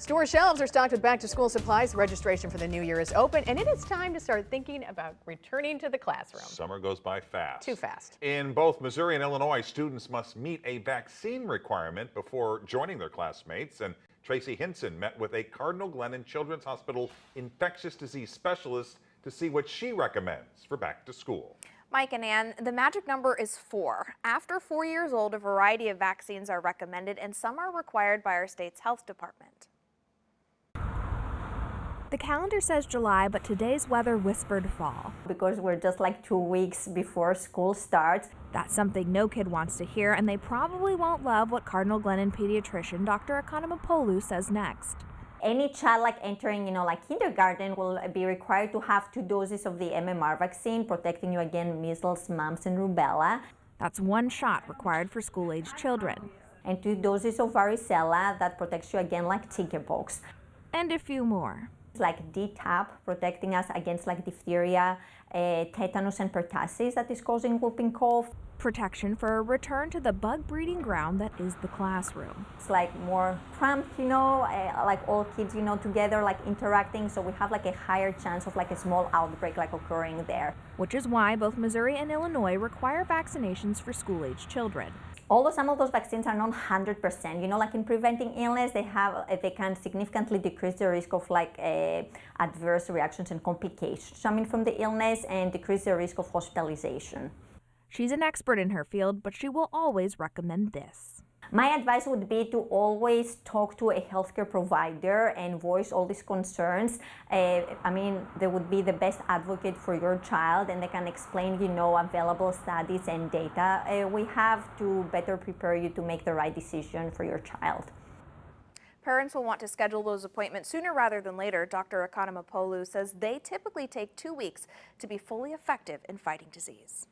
Store shelves are stocked with back-to-school supplies. Registration for the new year is open, and it is time to start thinking about returning to the classroom. Summer goes by fast. Too fast. In both Missouri and Illinois, students must meet a vaccine requirement before joining their classmates. And Tracy Hinson met with a Cardinal Glennon Children's Hospital infectious disease specialist to see what she recommends for back to school. Mike and Ann, the magic number is 4. After 4 years old, a variety of vaccines are recommended, and some are required by our state's health department. The calendar says July, but today's weather whispered fall. Because we're just like 2 weeks before school starts. That's something no kid wants to hear, and they probably won't love what Cardinal Glennon pediatrician Dr. Economopoulos says next. Any child like entering, like kindergarten will be required to have 2 doses of the MMR vaccine, protecting you against measles, mumps, and rubella. That's 1 shot required for school-age children. And 2 doses of varicella that protects you against like chickenpox. And a few more. It's like DTaP, protecting us against like diphtheria, tetanus, and pertussis that is causing whooping cough. Protection for a return to the bug breeding ground that is the classroom. It's like more cramped, like all kids, together, like interacting. So we have like a higher chance of like a small outbreak like occurring there. Which is why both Missouri and Illinois require vaccinations for school-age children. Although some of those vaccines are not 100%, like in preventing illness, they can significantly decrease the risk of like adverse reactions and complications from the illness and decrease the risk of hospitalization. She's an expert in her field, but she will always recommend this. My advice would be to always talk to a healthcare provider and voice all these concerns. They would be the best advocate for your child, and they can explain, available studies and data we have to better prepare you to make the right decision for your child. Parents will want to schedule those appointments sooner rather than later. Dr. Economopoulos says they typically take 2 weeks to be fully effective in fighting disease.